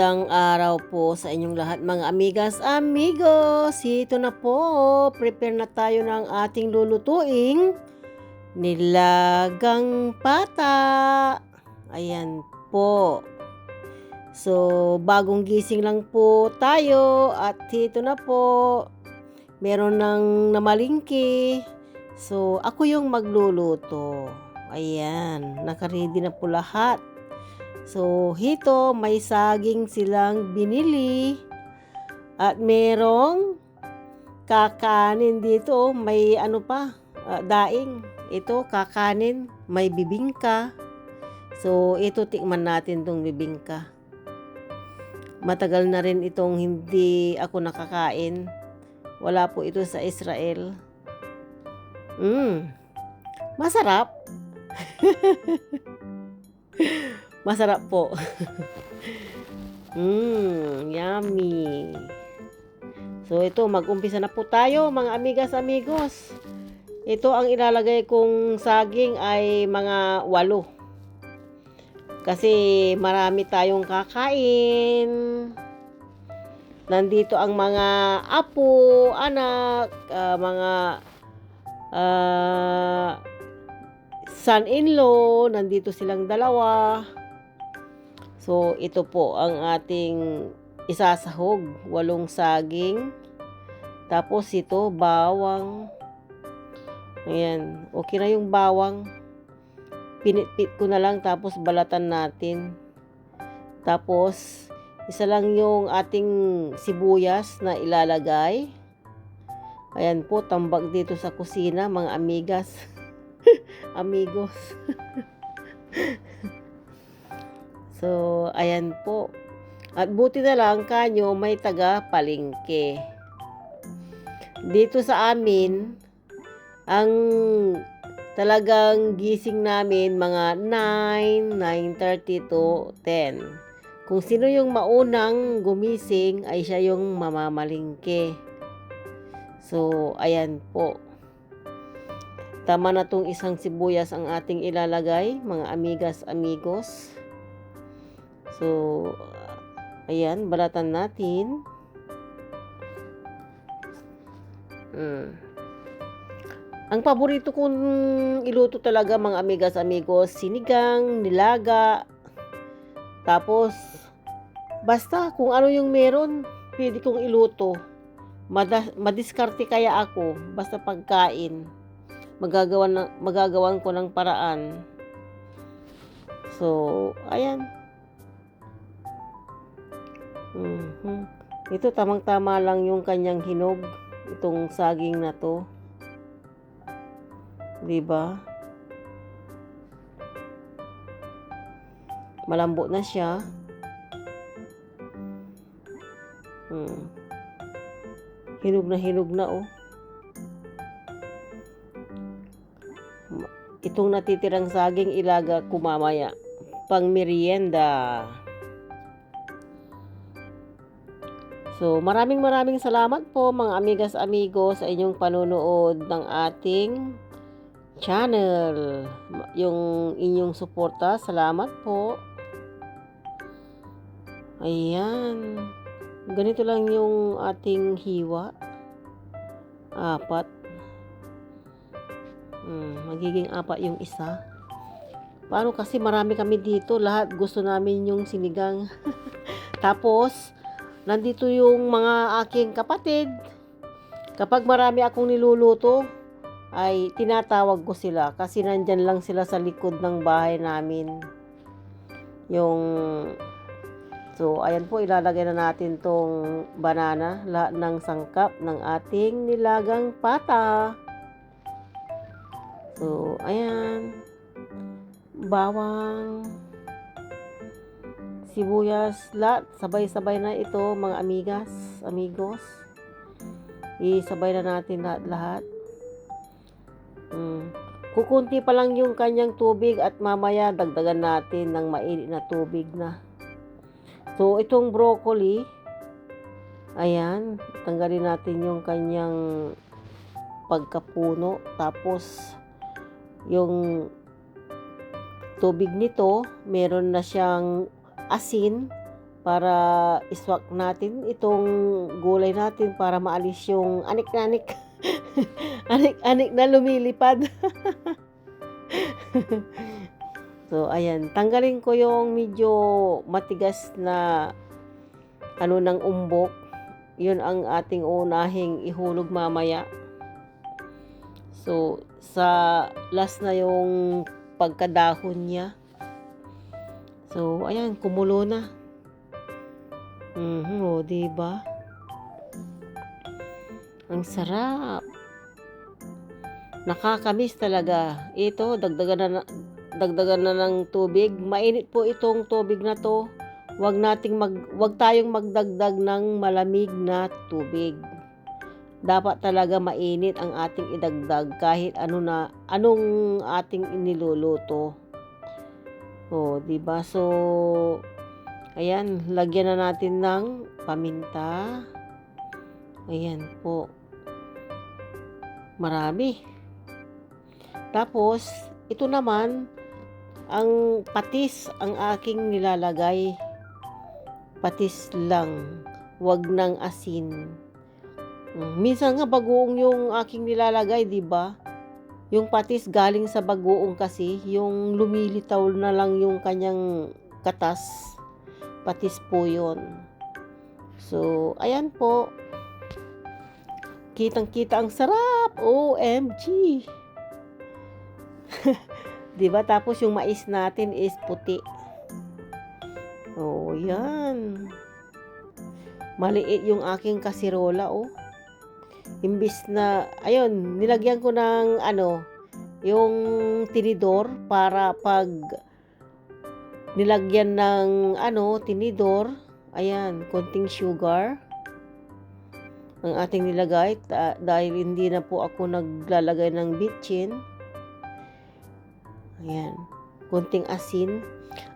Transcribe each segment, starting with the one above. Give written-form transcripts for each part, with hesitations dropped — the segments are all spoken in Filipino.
Magandang araw po sa inyong lahat mga amigas, amigos. Ito na po, prepare na tayo ng ating lulutuing nilagang pata. Ayan po. So, bagong gising lang po tayo at ito na po, meron ng namalingki. So, ako yung magluluto. Ayan, nakaready na po lahat. So, hito, may saging silang binili at merong kakanin dito. May ano pa, daing. Ito, kakanin, may bibingka. So, ito, tikman natin tong bibingka. Matagal na rin itong hindi ako nakakain. Wala po ito sa Israel. Masarap. Masarap po. Yummy. So ito, mag-umpisa na po tayo mga amigas, amigos. Ito ang ilalagay kong saging ay mga 8. Kasi marami tayong kakain. Nandito ang mga apo, anak, mga son-in-law, nandito silang dalawa. So, ito po ang ating isasahog. 8 saging. Tapos ito, bawang. Ayan. Okay na yung bawang. Pinitpit ko na lang tapos balatan natin. Tapos, isa lang yung ating sibuyas na ilalagay. Ayan po, tambak dito sa kusina, mga amigas. Amigos. So, ayan po. At buti na lang kanyo may taga-palengke. Dito sa amin, ang talagang gising namin mga 9, 9:30 to 10. Kung sino yung maunang gumising ay siya yung mamamalingke. So, ayan po. Tama na tong isang sibuyas ang ating ilalagay, mga amigas, amigos. So, ayan, balatan natin. Ang paborito kong iluto talaga mga amigas, amigos, sinigang, nilaga. Tapos, basta kung ano yung meron, pwede kong iluto. Madiskarte kaya ako, basta pagkain. Magagawan ko ng paraan. So, ayan. Ito tamang-tama lang yung kanyang hinog, itong saging na to. 'Di ba? Malambot na siya. Hinog na oh. Itong natitirang saging ilaga ko mamaya pang merienda. So, maraming salamat po mga amigas, amigos sa inyong panonood ng ating channel. Yung inyong suporta, salamat po. Ayan. Ganito lang yung ating hiwa. 4. Magiging 4 yung isa. Paano kasi marami kami dito, lahat gusto namin yung sinigang. Tapos, nandito yung mga aking kapatid. Kapag marami akong niluluto, ay tinatawag ko sila kasi nandyan lang sila sa likod ng bahay namin. So, ayan po, ilalagay na natin tong banana, lahat ng sangkap ng ating nilagang pata. So, ayan. Bawang, sibuyas, lahat sabay-sabay na ito mga amigas, amigos. Isabay na natin lahat. Kukunti pa lang yung kanyang tubig at mamaya dagdagan natin ng mainit na tubig na. So, itong broccoli, ayan, tanggalin natin yung kanyang pagkapuno. Tapos, yung tubig nito, meron na siyang asin para iswak natin itong gulay natin para maalis yung anik-anik. Anik-anik na lumilipad. So, ayan. Tanggalin ko yung medyo matigas na ng umbok. Yun ang ating unahing ihulog mamaya. So, sa last na yung pagkadahon niya. So, ayan, kumulo na. Diba? Ang sarap. Nakakamiss talaga. Ito, dagdagan na ng tubig. Mainit po itong tubig na to. Wag tayong magdagdag ng malamig na tubig. Dapat talaga mainit ang ating idagdag kahit anong ating iniluluto. Diba? So, ayan, lagyan na natin ng paminta. Ayan po. Marami. Tapos, ito naman, ang patis ang aking nilalagay. Patis lang. Wag ng asin. Minsan nga bagoong yung aking nilalagay, diba? Yung patis galing sa bagoong kasi, yung lumilitaw na lang yung kanyang katas. Patis po yun. So, ayan po. Kitang-kita ang sarap. OMG. Diba? Tapos yung mais natin is puti. Yan. Maliit yung aking kasirola, Imbis na, ayun, nilagyan ko ng yung tinidor para pag nilagyan ng tinidor, ayan, konting sugar ang ating nilagay dahil hindi na po ako naglalagay ng bitchin. Ayan, konting asin.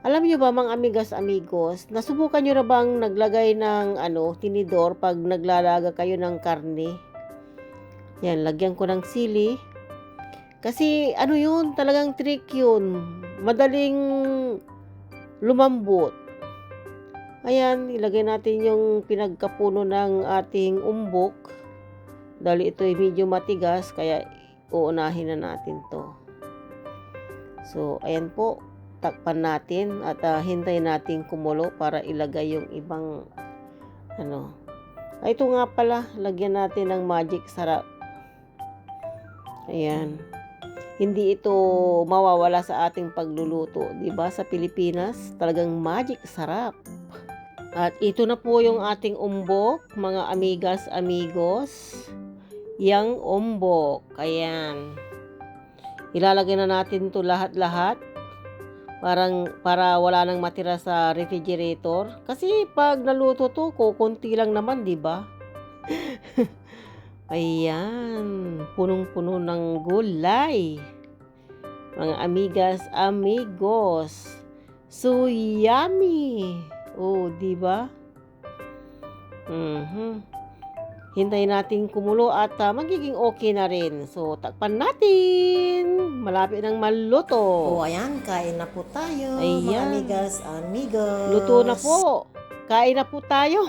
Alam niyo ba mga amigas amigos, nasubukan niyo na bang naglagay ng tinidor pag naglalaga kayo ng karne? Yan, lagyan ko ng sili. Kasi yun, talagang trick yun. Madaling lumambot. Ayan, ilagay natin yung pinagkapuno ng ating umbok. Dahil ito ay medyo matigas, kaya uunahin na natin to. So, ayan po. Takpan natin at hintayin natin kumulo para ilagay yung ibang ito nga pala, lagyan natin ng magic sarap. Ayan. Hindi ito mawawala sa ating pagluluto, 'di ba? Sa Pilipinas, talagang magic sarap. At ito na po yung ating umbok, mga amigas, amigos. Yang umbok. Ayan. Ilalagay na natin 'to lahat-lahat. Para wala nang matira sa refrigerator. Kasi pag naluto 'to, kukunti lang naman, 'di ba? Ayan, punong-puno ng gulay. Mga amigas, amigos. So yummy. Di ba? Hintayin natin kumulo at magiging okay na rin. So, takpan natin. Malapit nang maluto. Ayan, kain na po tayo. Ayan. Mga amigas, amigos. Luto na po. Kain na po tayo.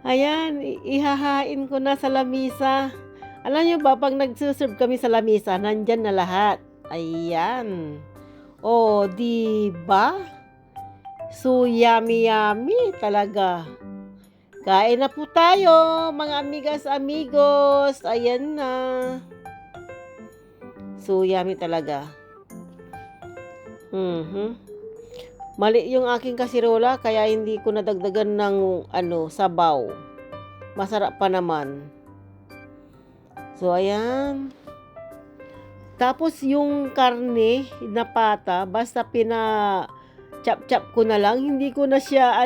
Ayan, ihahain ko na sa lamisa. Alam nyo ba, pag nagsuserve kami sa lamisa, nandyan na lahat. Ayan. Di ba? So, yummy talaga. Kain na po tayo, mga amigas, amigos. Ayan na. So, yummy talaga. Mali yung aking kasirola, kaya hindi ko nadagdagan ng sabaw. Masarap pa naman. So, ayan. Tapos, yung karne na pata, basta chop ko na lang, hindi ko na siya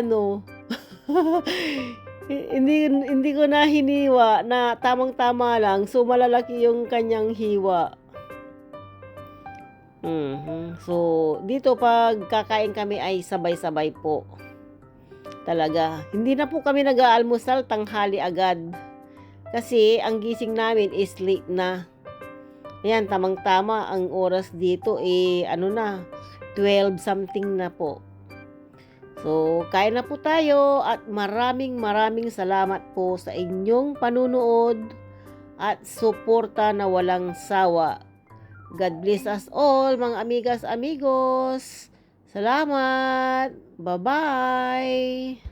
hindi ko na hiniwa na tamang-tama lang, so malalaki yung kanyang hiwa. So dito pag kakain kami ay sabay-sabay po talaga. Hindi na po kami nag-aalmusal, tanghali agad kasi ang gising namin is late na. Ayan, tamang-tama ang oras dito na 12 something na po. So, kain na po tayo at maraming salamat po sa inyong panunood at suporta na walang sawa. God bless us all, mga amigas, amigos. Salamat! Bye-bye!